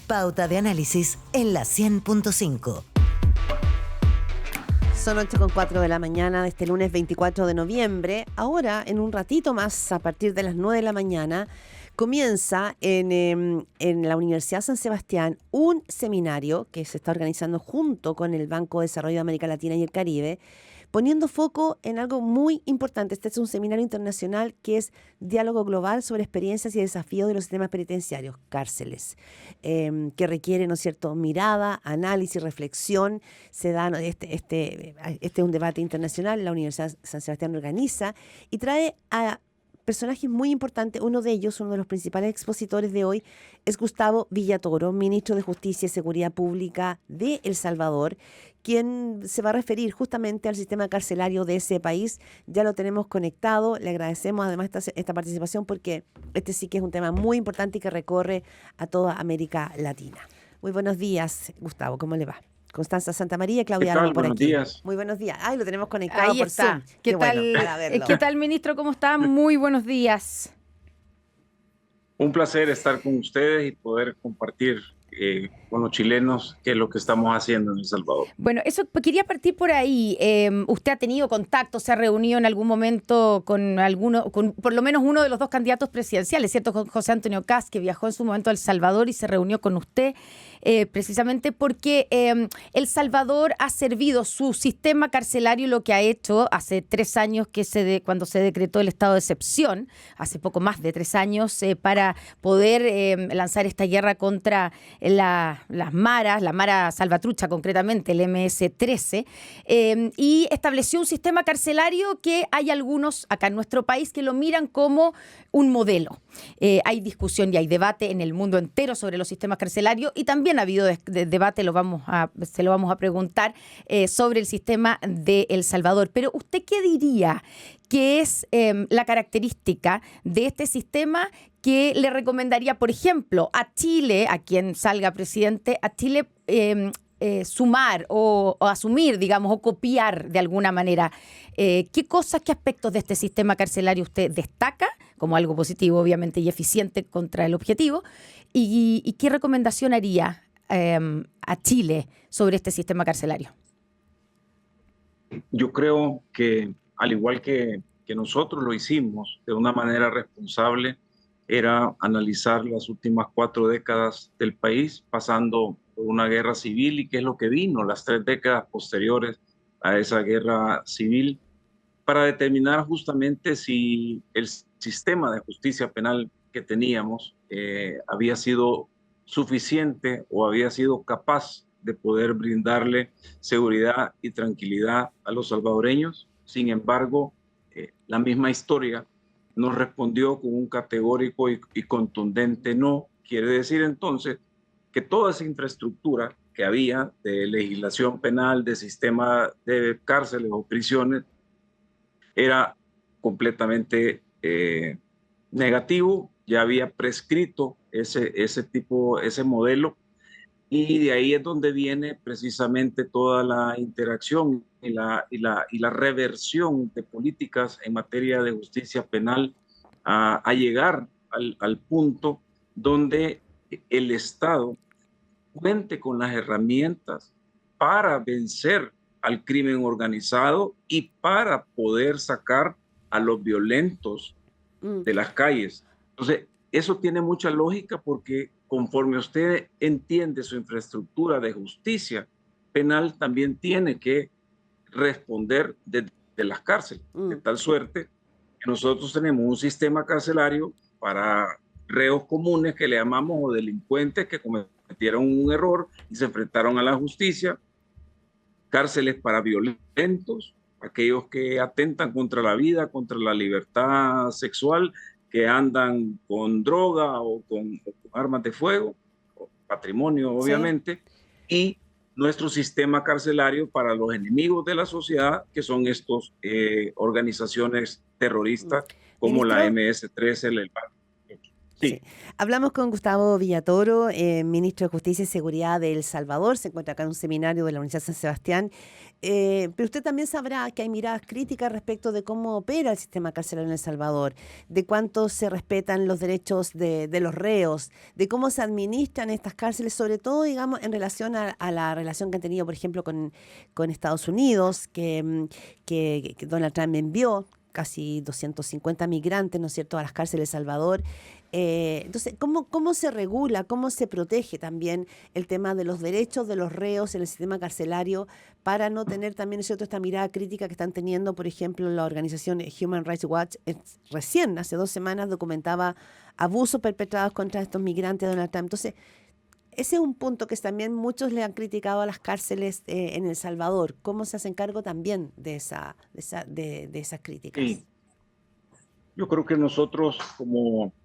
Pauta de análisis en la 100.5. Son 8:04 de la mañana de este lunes 24 de noviembre. Ahora, en un ratito más, a partir de las 9 de la mañana, comienza en la Universidad San Sebastián un seminario que se está organizando junto con el Banco de Desarrollo de América Latina y el Caribe, poniendo foco en algo muy importante. Este es un seminario internacional que es diálogo global sobre experiencias y desafíos de los sistemas penitenciarios, cárceles, que requiere, ¿no es cierto?, mirada, análisis, reflexión. Se da, este es un debate internacional, la Universidad San Sebastián organiza y trae a personajes muy importantes. Uno de ellos, uno de los principales expositores de hoy, es Gustavo Villatoro, ministro de Justicia y Seguridad Pública de El Salvador, quien se va a referir justamente al sistema carcelario de ese país. Ya lo tenemos conectado. Le agradecemos además esta participación porque este sí que es un tema muy importante y que recorre a toda América Latina. Muy buenos días, Gustavo. ¿Cómo le va? Constanza Santamaría y Claudia Arana por aquí. Buenos días. Muy buenos días. Ay, lo tenemos conectado Ahí por está. Zoom. ¿Qué tal, bueno, para verlo. ¿Qué tal, ministro? ¿Cómo está? Muy buenos días. Un placer estar con ustedes y poder compartir con los chilenos qué es lo que estamos haciendo en El Salvador. Bueno, eso quería partir por ahí. Usted ha tenido contacto, se ha reunido en algún momento con por lo menos uno de los dos candidatos presidenciales, ¿cierto? Con José Antonio Kast, que viajó en su momento a El Salvador y se reunió con usted, precisamente porque El Salvador ha servido su sistema carcelario, lo que ha hecho hace 3 años cuando se decretó el estado de excepción, hace poco más de 3 años, para poder lanzar esta guerra contra las maras, la Mara Salvatrucha concretamente, el MS-13, y estableció un sistema carcelario que hay algunos acá en nuestro país que lo miran como un modelo. Hay discusión y hay debate en el mundo entero sobre los sistemas carcelarios y también ha habido debate, se lo vamos a preguntar, sobre el sistema de El Salvador. Pero ¿usted qué diría que es la característica de este sistema que le recomendaría, por ejemplo, a Chile, a quien salga presidente, a Chile sumar o asumir, digamos, o copiar de alguna manera? ¿Qué aspectos de este sistema carcelario usted destaca como algo positivo, obviamente, y eficiente contra el objetivo? ¿Y qué recomendación haría a Chile sobre este sistema carcelario? Yo creo que, al igual que nosotros lo hicimos de una manera responsable, era analizar las últimas 4 décadas del país, pasando por una guerra civil y qué es lo que vino las 3 décadas posteriores a esa guerra civil, para determinar justamente si el sistema de justicia penal que teníamos había sido suficiente o había sido capaz de poder brindarle seguridad y tranquilidad a los salvadoreños. Sin embargo, la misma historia nos respondió con un categórico y contundente no. Quiere decir entonces que toda esa infraestructura que había de legislación penal, de sistema de cárceles o prisiones, era completamente negativo. Ya había prescrito ese modelo, y de ahí es donde viene precisamente toda la interacción y la reversión de políticas en materia de justicia penal a llegar al punto donde el Estado cuente con las herramientas para vencer al crimen organizado y para poder sacar a los violentos de las calles. Entonces, eso tiene mucha lógica, porque conforme usted entiende su infraestructura de justicia penal, también tiene que responder de las cárceles, de tal suerte que nosotros tenemos un sistema carcelario para reos comunes que le llamamos, o delincuentes que cometieron un error y se enfrentaron a la justicia, cárceles para violentos, aquellos que atentan contra la vida, contra la libertad sexual, que andan con droga o con armas de fuego, o patrimonio obviamente, sí. Y nuestro sistema carcelario para los enemigos de la sociedad, que son estos organizaciones terroristas como la MS-13, el Sí. Hablamos con Gustavo Villatoro, ministro de Justicia y Seguridad de El Salvador. Se encuentra acá en un seminario de la Universidad San Sebastián. Pero usted también sabrá que hay miradas críticas respecto de cómo opera el sistema carcelario en El Salvador, de cuánto se respetan los derechos de los reos, de cómo se administran estas cárceles, sobre todo, digamos, en relación a la relación que han tenido, por ejemplo, con Estados Unidos, que Donald Trump envió casi 250 migrantes, ¿no es cierto?, a las cárceles de El Salvador. Entonces, ¿cómo se regula, cómo se protege también el tema de los derechos de los reos en el sistema carcelario para no tener también, ¿no es cierto?, esta mirada crítica que están teniendo, por ejemplo, la organización Human Rights Watch? Recién, hace 2 semanas, documentaba abusos perpetrados contra estos migrantes de Donald Trump. Entonces, ese es un punto que también muchos le han criticado a las cárceles en El Salvador. ¿Cómo se hacen cargo también de esas críticas? Sí. Yo creo que nosotros,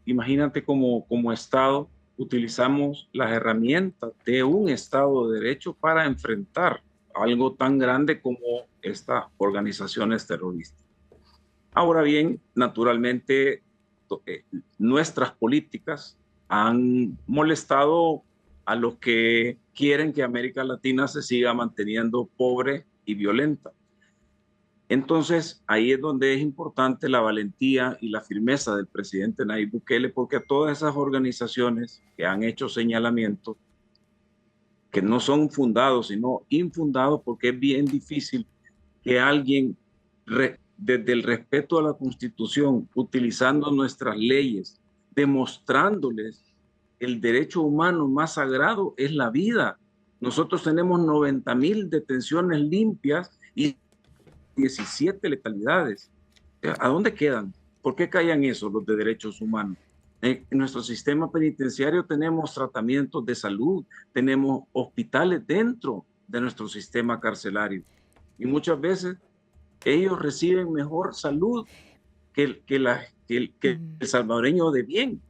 imagínate, como Estado, utilizamos las herramientas de un Estado de Derecho para enfrentar algo tan grande como estas organizaciones terroristas. Ahora bien, naturalmente, nuestras políticas han molestado a los que quieren que América Latina se siga manteniendo pobre y violenta. Entonces, ahí es donde es importante la valentía y la firmeza del presidente Nayib Bukele, porque a todas esas organizaciones que han hecho señalamientos, que no son fundados, sino infundados, porque es bien difícil que alguien, desde el respeto a la Constitución, utilizando nuestras leyes, demostrándoles el derecho humano más sagrado es la vida. Nosotros tenemos 90,000 detenciones limpias y 17 letalidades. ¿A dónde quedan? ¿Por qué callan eso los de derechos humanos? En nuestro sistema penitenciario tenemos tratamientos de salud, tenemos hospitales dentro de nuestro sistema carcelario y muchas veces ellos reciben mejor salud que el salvadoreño de bien,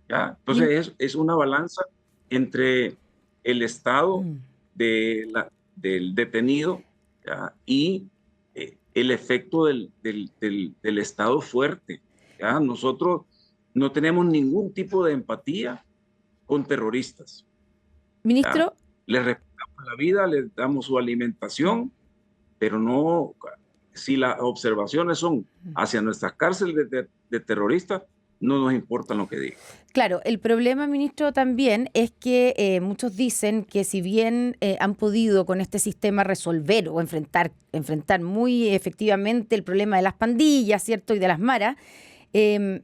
¿ya? Entonces es una balanza entre el estado del detenido, ¿ya?, y el efecto del Estado fuerte, ¿ya? Nosotros no tenemos ningún tipo de empatía con terroristas. Ministro. ¿Ya? Les respetamos la vida, les damos su alimentación, pero no, si las observaciones son hacia nuestras cárceles de terroristas, no nos importa lo que digan. Claro, el problema, ministro, también es que muchos dicen que si bien han podido con este sistema resolver o enfrentar muy efectivamente el problema de las pandillas, ¿cierto?, y de las maras, el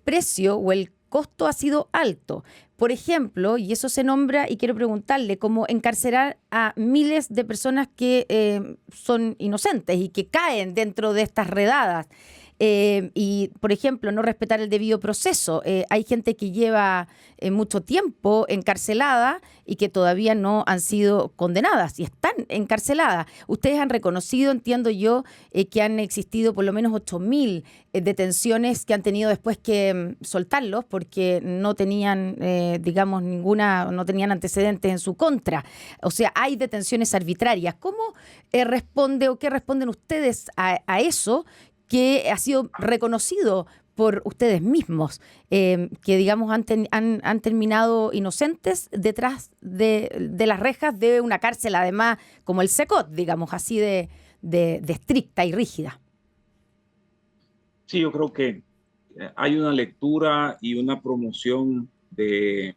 precio o el costo ha sido alto. Por ejemplo, y eso se nombra, y quiero preguntarle, como encarcelar a miles de personas que son inocentes y que caen dentro de estas redadas. Y, por ejemplo, no respetar el debido proceso. Hay gente que lleva mucho tiempo encarcelada y que todavía no han sido condenadas y están encarceladas. Ustedes han reconocido, entiendo yo, que han existido por lo menos 8.000 detenciones que han tenido después que soltarlos porque no tenían, no tenían antecedentes en su contra. O sea, hay detenciones arbitrarias. ¿Cómo responde o qué responden ustedes a eso, que ha sido reconocido por ustedes mismos, que digamos han terminado inocentes detrás de las rejas de una cárcel, además como el SECOT, digamos, así de estricta y rígida? Sí, yo creo que hay una lectura y una promoción de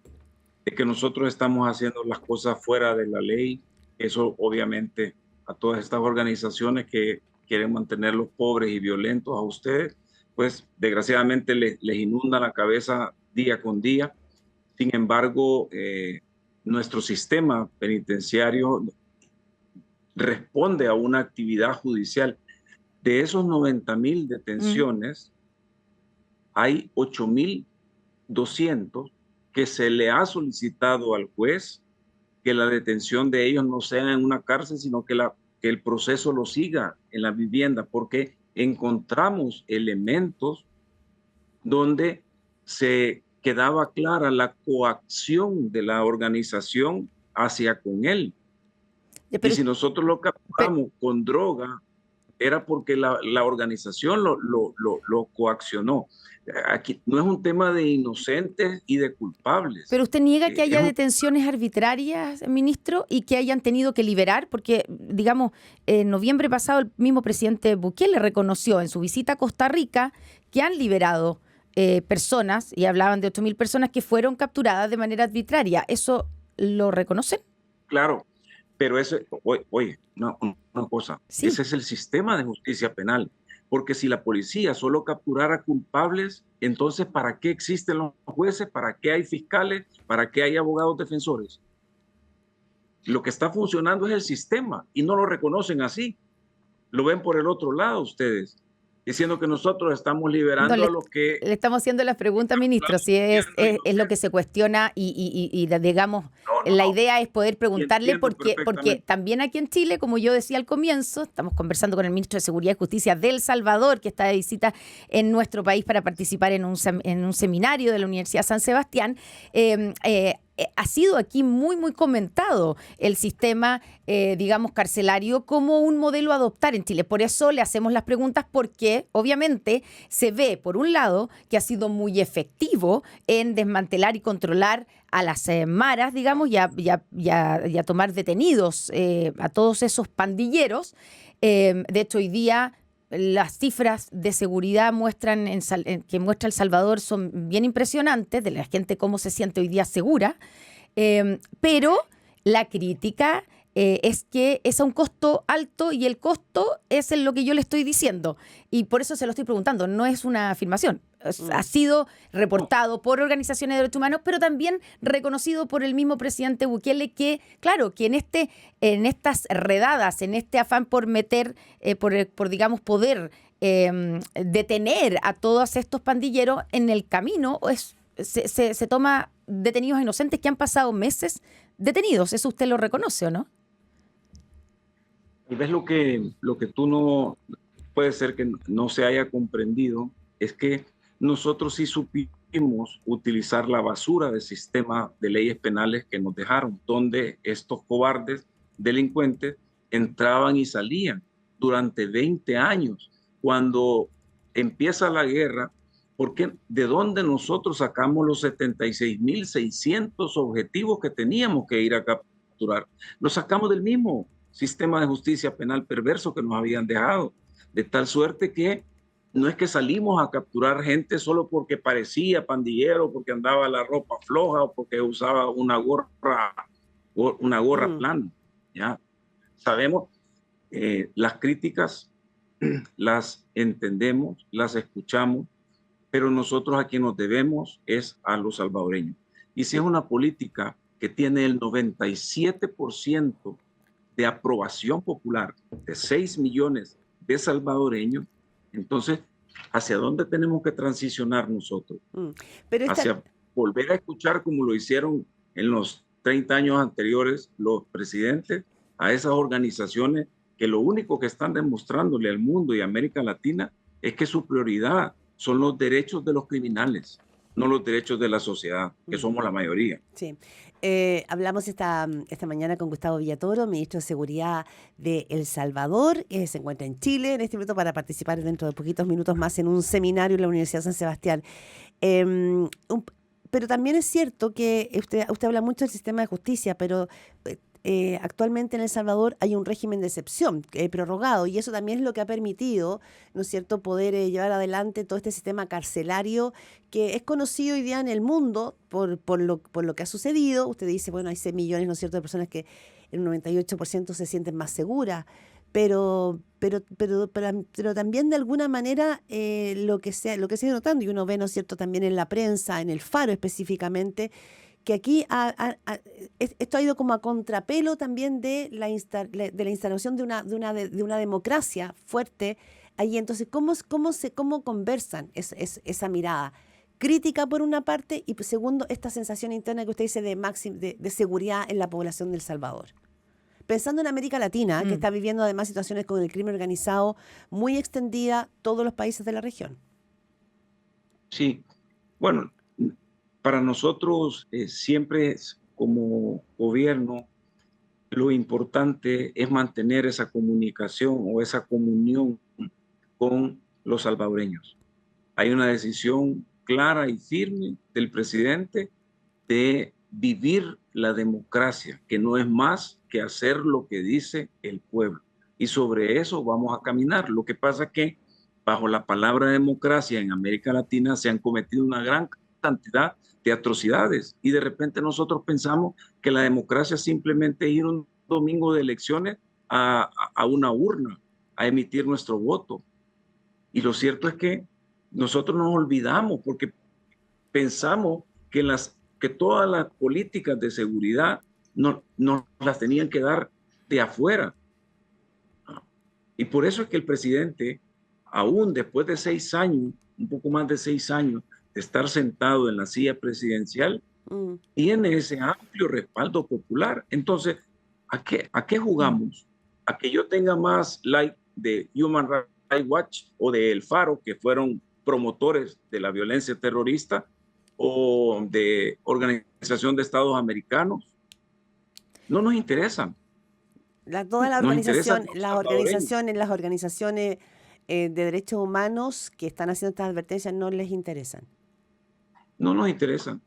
que nosotros estamos haciendo las cosas fuera de la ley. Eso obviamente a todas estas organizaciones que quieren mantenerlos pobres y violentos a ustedes, pues desgraciadamente les inunda la cabeza día con día. Sin embargo, nuestro sistema penitenciario responde a una actividad judicial. De esos 90,000 detenciones, hay 8,200 que se le ha solicitado al juez que la detención de ellos no sea en una cárcel, sino que el proceso lo siga en la vivienda, porque encontramos elementos donde se quedaba clara la coacción de la organización hacia con él. Y si nosotros lo capturamos con droga era porque la organización lo coaccionó. Aquí no es un tema de inocentes y de culpables. Pero usted niega que haya Es un- detenciones arbitrarias, ministro, y que hayan tenido que liberar, porque, digamos, en noviembre pasado el mismo presidente Bukele reconoció en su visita a Costa Rica que han liberado personas, y hablaban de 8.000 personas que fueron capturadas de manera arbitraria. ¿Eso lo reconocen? Claro, pero oye, una cosa, Sí. ese es el sistema de justicia penal, porque si la policía solo capturara culpables, entonces ¿para qué existen los jueces? ¿Para qué hay fiscales? ¿Para qué hay abogados defensores? Lo que está funcionando es el sistema y no lo reconocen así. Lo ven por el otro lado ustedes, diciendo que nosotros estamos No, liberando a los que le estamos haciendo las preguntas, ministro, si es lo que se cuestiona digamos, la no, idea es poder y preguntarle entiendo porque perfectamente. también aquí en Chile, como yo decía al comienzo, estamos conversando con el ministro de Seguridad y Justicia de El Salvador, que está de visita en nuestro país para participar en un seminario de la Universidad San Sebastián. Ha sido aquí muy, muy comentado el sistema, digamos, carcelario como un modelo a adoptar en Chile. Por eso le hacemos las preguntas porque, obviamente, se ve, por un lado, que ha sido muy efectivo en desmantelar y controlar a las maras, digamos, y a tomar detenidos a todos esos pandilleros. De hecho, hoy día las cifras de seguridad que muestra El Salvador son bien impresionantes, de la gente cómo se siente hoy día segura, pero la crítica es que es a un costo alto y el costo es en lo que yo le estoy diciendo. Y por eso se lo estoy preguntando, no es una afirmación. Ha sido reportado por organizaciones de derechos humanos, pero también reconocido por el mismo presidente Bukele que, claro, que en estas redadas, en este afán por meter, digamos, poder detener a todos estos pandilleros, en el camino se toma detenidos inocentes que han pasado meses detenidos. Eso usted lo reconoce, ¿o no? Y ves lo que tú no, puede ser que no se haya comprendido, es que nosotros sí supimos utilizar la basura del sistema de leyes penales que nos dejaron, donde estos cobardes delincuentes entraban y salían durante 20 años. Cuando empieza la guerra, porque ¿de dónde nosotros sacamos los 76.600 objetivos que teníamos que ir a capturar? Los sacamos del mismo sistema de justicia penal perverso que nos habían dejado, de tal suerte que no es que salimos a capturar gente solo porque parecía pandillero, porque andaba la ropa floja o porque usaba una gorra plana. ¿Ya? Sabemos, las críticas las entendemos, las escuchamos, pero nosotros a quien nos debemos es a los salvadoreños. Y si es una política que tiene el 97% de aprobación popular de 6 millones de salvadoreños, entonces, ¿hacia dónde tenemos que transicionar nosotros? Hacia volver a escuchar como lo hicieron en los 30 años anteriores los presidentes a esas organizaciones que lo único que están demostrándole al mundo y a América Latina es que su prioridad son los derechos de los criminales, no los derechos de la sociedad, que somos la mayoría. Sí. Hablamos esta mañana con Gustavo Villatoro, ministro de Seguridad de El Salvador, que se encuentra en Chile en este momento para participar dentro de poquitos minutos más en un seminario en la Universidad San Sebastián. Pero también es cierto que usted habla mucho del sistema de justicia, pero actualmente en El Salvador hay un régimen de excepción prorrogado y eso también es lo que ha permitido, ¿no es cierto?, poder llevar adelante todo este sistema carcelario que es conocido hoy día en el mundo por lo que ha sucedido. Usted dice, bueno, hay 6 millones, ¿no es cierto?, de personas que el 98% se sienten más seguras, pero también de alguna manera lo que se ha ido notando, y uno ve, ¿no es cierto?, también en la prensa, en el Faro específicamente, que aquí esto ha ido como a contrapelo también de la instalación de una democracia fuerte allí. Entonces, ¿cómo conversan esa mirada crítica por una parte y segundo, esta sensación interna que usted dice de seguridad en la población de El Salvador? Pensando en América Latina, que está viviendo además situaciones con el crimen organizado muy extendida, todos los países de la región. Sí, bueno, para nosotros siempre como gobierno lo importante es mantener esa comunicación o esa comunión con los salvadoreños. Hay una decisión clara y firme del presidente de vivir la democracia, que no es más que hacer lo que dice el pueblo. Y sobre eso vamos a caminar. Lo que pasa es que bajo la palabra democracia en América Latina se han cometido una gran cantidad de atrocidades y de repente nosotros pensamos que la democracia es simplemente ir un domingo de elecciones a una urna a emitir nuestro voto. Y lo cierto es que nosotros nos olvidamos porque pensamos que todas las políticas de seguridad nos las tenían que dar de afuera. Y por eso es que el presidente, aún después de 6 años, un poco más de 6 años de estar sentado en la silla presidencial, tiene ese amplio respaldo popular. Entonces, ¿a qué jugamos? ¿A que yo tenga más like de Human Rights Watch o de El Faro, que fueron promotores de la violencia terrorista, o de Organización de Estados Americanos? No nos interesan. Toda la Nos organización, interesan los las organizaciones de derechos humanos que están haciendo estas advertencias no les interesan. No nos interesan.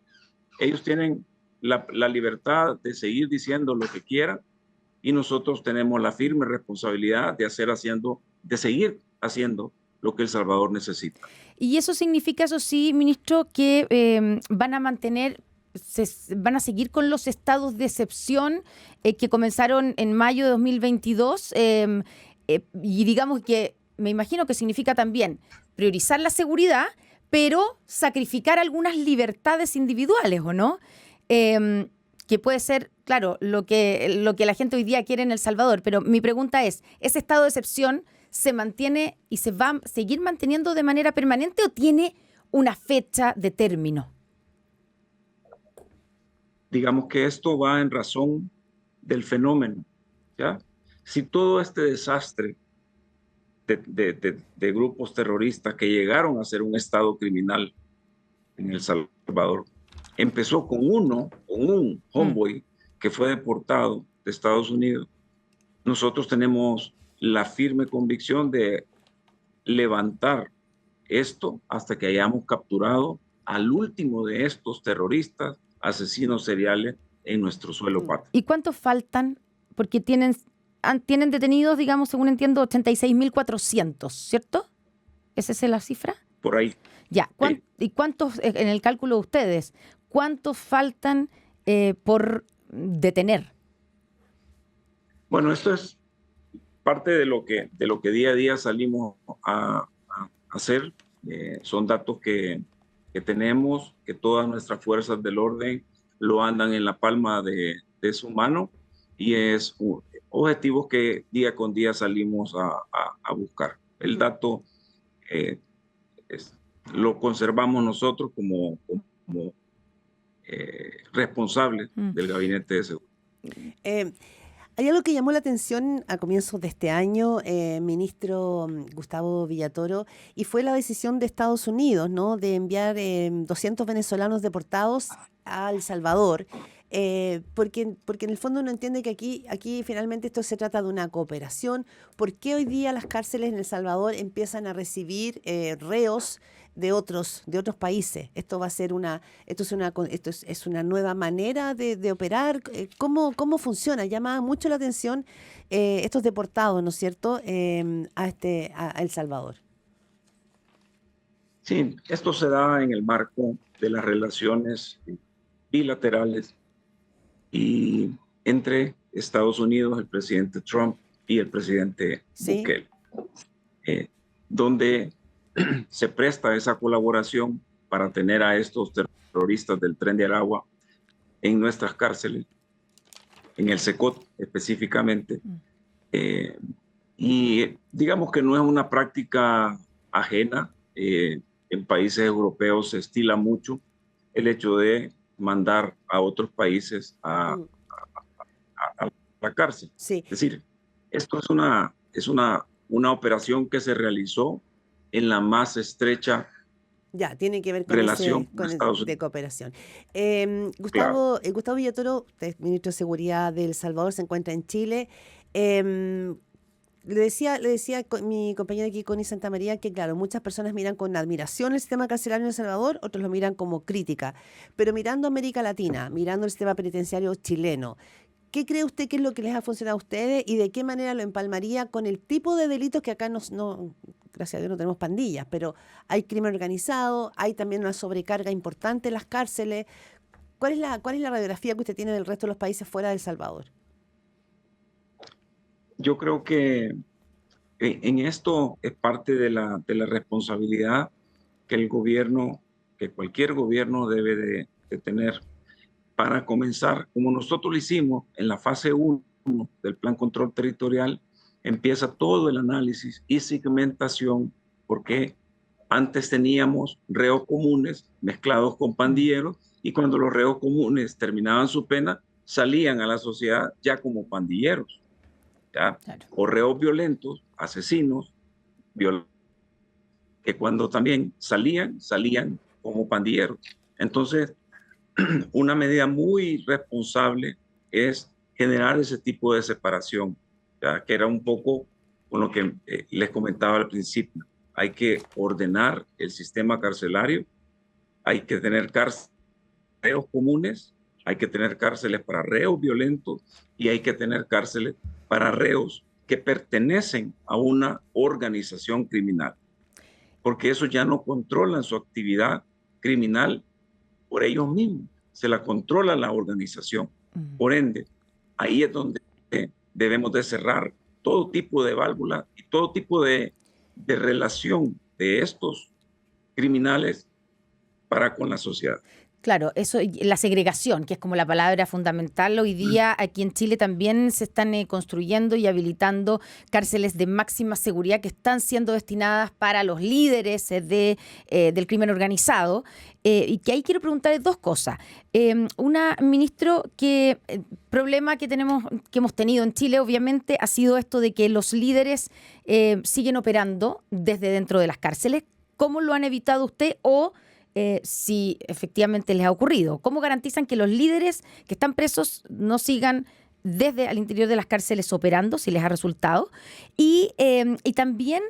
Ellos tienen la libertad de seguir diciendo lo que quieran y nosotros tenemos la firme responsabilidad de seguir haciendo lo que El Salvador necesita. Y eso significa, eso sí, ministro, que van a mantener, van a seguir con los estados de excepción que comenzaron en mayo de 2022 y digamos que me imagino que significa también priorizar la seguridad, pero sacrificar algunas libertades individuales, ¿o no? Que puede ser, claro, lo que la gente hoy día quiere en El Salvador. Pero mi pregunta es, ¿ese estado de excepción se mantiene y se va a seguir manteniendo de manera permanente o tiene una fecha de término? Digamos que esto va en razón del fenómeno, ¿ya? Si todo este desastre de grupos terroristas que llegaron a ser un estado criminal en El Salvador, empezó con un homeboy que fue deportado de Estados Unidos, nosotros tenemos la firme convicción de levantar esto hasta que hayamos capturado al último de estos terroristas, asesinos seriales en nuestro suelo patrio. ¿Y cuántos faltan? Porque tienen detenidos, digamos, según entiendo, 86.400, ¿cierto? ¿Esa es la cifra? Por ahí. Ya. Sí. ¿Y cuántos, en el cálculo de ustedes, cuántos faltan por detener? Bueno, esto es parte de lo que día a día salimos a hacer. Son datos que tenemos, que todas nuestras fuerzas del orden lo andan en la palma de su mano y es objetivos que día con día salimos a buscar. El dato lo conservamos nosotros como responsables del Gabinete de Seguridad. Hay algo que llamó la atención a comienzos de este año, ministro Gustavo Villatoro, y fue la decisión de Estados Unidos, ¿no?, de enviar 200 venezolanos deportados a El Salvador, porque en el fondo uno entiende que aquí finalmente esto se trata de una cooperación. ¿Por qué hoy día las cárceles en El Salvador empiezan a recibir reos de otros países? Esto va a ser esto es una nueva manera de operar. ¿Cómo funciona? Llama mucho la atención estos deportados, ¿no es cierto?, a El Salvador. Sí, esto se da en el marco de las relaciones bilaterales y entre Estados Unidos, el presidente Trump y el presidente Bukele, donde se presta esa colaboración para tener a estos terroristas del Tren de Aragua en nuestras cárceles, en el SECOT específicamente. Y digamos que no es una práctica ajena. En países europeos se estila mucho el hecho de mandar a otros países a la cárcel. Sí. Es decir, esto es una operación que se realizó en la más estrecha Ya, tiene que ver con relación con con Estados de Unidos. cooperación. Claro. Gustavo Villatoro, usted es ministro de Seguridad de El Salvador, se encuentra en Chile. Em, le decía mi compañera aquí, Connie Santamaría, que claro, muchas personas miran con admiración el sistema carcelario en El Salvador, otros lo miran como crítica. Pero mirando América Latina, mirando el sistema penitenciario chileno, ¿qué cree usted que es lo que les ha funcionado a ustedes y de qué manera lo empalmaría con el tipo de delitos que acá no, gracias a Dios no tenemos pandillas, pero hay crimen organizado, hay también una sobrecarga importante en las cárceles? ¿Cuál es la radiografía que usted tiene del resto de los países fuera de El Salvador? Yo creo que en esto es parte de la responsabilidad que el gobierno, que cualquier gobierno debe de tener. Para comenzar, como nosotros lo hicimos en la fase 1 del Plan Control Territorial, empieza todo el análisis y segmentación, porque antes teníamos reos comunes mezclados con pandilleros, y cuando los reos comunes terminaban su pena, salían a la sociedad ya como pandilleros, ¿ya? Claro. O reos violentos, asesinos, que cuando también salían como pandilleros. Entonces, una medida muy responsable es generar ese tipo de separación, ¿ya? Que era un poco con lo que les comentaba al principio. Hay que ordenar el sistema carcelario, hay que tener reos comunes, hay que tener cárceles para reos violentos y hay que tener cárceles para reos que pertenecen a una organización criminal, porque eso ya no controlan su actividad criminal por ellos mismos, se la controla la organización. Por ende, ahí es donde debemos de cerrar todo tipo de válvulas y todo tipo de relación de estos criminales para con la sociedad. Claro, eso, la segregación, que es como la palabra fundamental. Hoy día aquí en Chile también se están construyendo y habilitando cárceles de máxima seguridad que están siendo destinadas para los líderes del crimen organizado. Y que ahí quiero preguntarles dos cosas. Una, ministro, que el problema que hemos tenido en Chile, obviamente, ha sido esto de que los líderes siguen operando desde dentro de las cárceles. ¿Cómo lo han evitado usted o si efectivamente les ha ocurrido? ¿Cómo garantizan que los líderes que están presos no sigan desde al interior de las cárceles operando, si les ha resultado? Y también,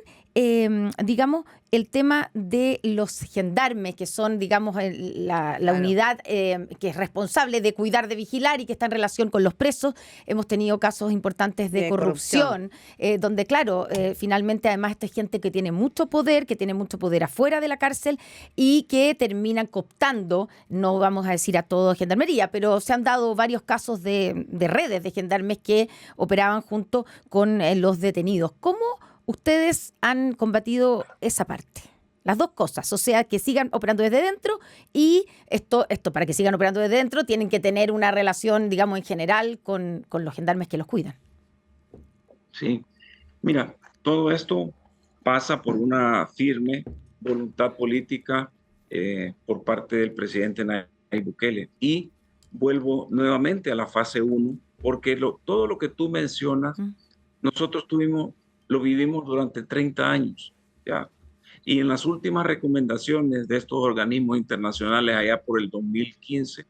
digamos, el tema de los gendarmes, que son, digamos, la Claro. unidad que es responsable de cuidar, de vigilar y que está en relación con los presos. Hemos tenido casos importantes de corrupción, donde, claro, finalmente, además, esta es gente que tiene mucho poder afuera de la cárcel y que terminan cooptando, no vamos a decir a todo gendarmería, pero se han dado varios casos de redes de gendarmes que operaban junto con los detenidos. ¿Cómo ustedes han combatido esa parte? Las dos cosas, o sea, que sigan operando desde dentro y esto para que sigan operando desde dentro tienen que tener una relación, digamos, en general con los gendarmes que los cuidan. Sí, mira, todo esto pasa por una firme voluntad política por parte del presidente Nayib Bukele. Y vuelvo nuevamente a la fase 1, porque todo lo que tú mencionas, nosotros lo vivimos durante 30 años, ¿ya? Y en las últimas recomendaciones de estos organismos internacionales, allá por el 2015,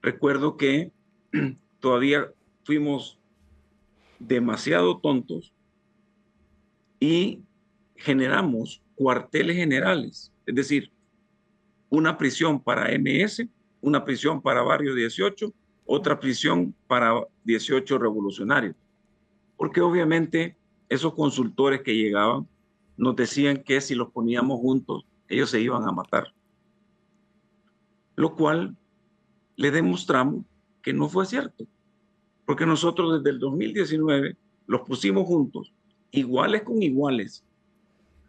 recuerdo que todavía fuimos demasiado tontos y generamos cuarteles generales, es decir, una prisión para MS, una prisión para Barrio 18, otra prisión para 18 revolucionarios, porque obviamente esos consultores que llegaban nos decían que si los poníamos juntos, ellos se iban a matar. Lo cual le demostramos que no fue cierto, porque nosotros desde el 2019 los pusimos juntos, iguales con iguales,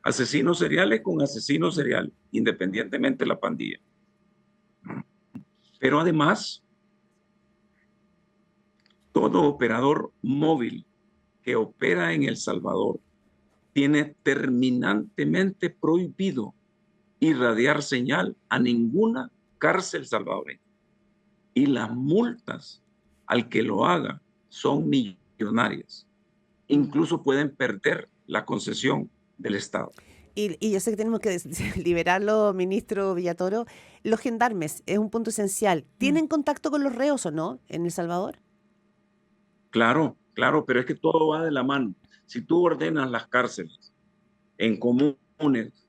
asesinos seriales con asesinos seriales, independientemente de la pandilla. Pero además, todo operador móvil que opera en El Salvador tiene terminantemente prohibido irradiar señal a ninguna cárcel salvadoreña. Y las multas al que lo haga son millonarias. Incluso pueden perder la concesión del Estado. Y yo sé que tenemos que liberarlo, ministro Villatoro. Los gendarmes es un punto esencial. ¿Tienen contacto con los reos o no en El Salvador? Claro, claro, pero es que todo va de la mano. Si tú ordenas las cárceles en comunes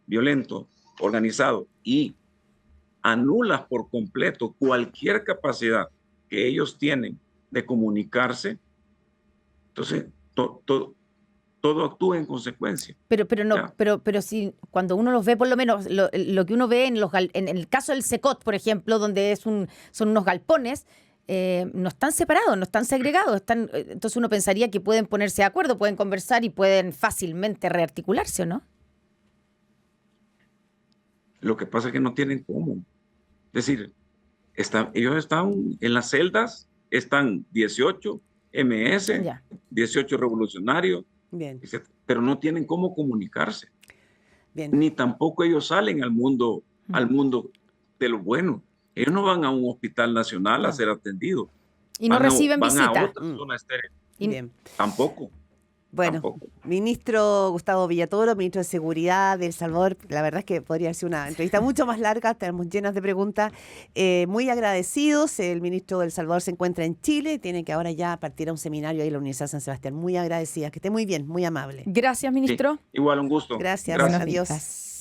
violentos, organizados, y anulas por completo cualquier capacidad que ellos tienen de comunicarse, entonces todo actúa en consecuencia. Pero si cuando uno los ve, por lo menos lo que uno ve en el caso del Secot, por ejemplo, donde son unos galpones, no están separados, no están segregados, entonces uno pensaría que pueden ponerse de acuerdo, pueden conversar y pueden fácilmente rearticularse, ¿o no? Lo que pasa es que no tienen cómo. Es decir, ellos están en las celdas, están 18 MS, Ya. 18 revolucionarios, Bien, pero no tienen cómo comunicarse. bien. Ni tampoco ellos salen al mundo de lo bueno. Ellos no van a un hospital nacional No. a ser atendidos. Y no reciben van visita. a otra zona estéril. Bien. Tampoco. Bueno, Tampoco. ministro Gustavo Villatoro, ministro de Seguridad de El Salvador, la verdad es que podría ser una entrevista mucho más larga, tenemos llenas de preguntas. Muy agradecidos, el ministro de El Salvador se encuentra en Chile, tiene que ahora ya partir a un seminario ahí en la Universidad de San Sebastián. Muy agradecida, que esté muy bien, muy amable. Gracias, ministro. Sí, igual, un gusto. Gracias. Buenos Adiós. días.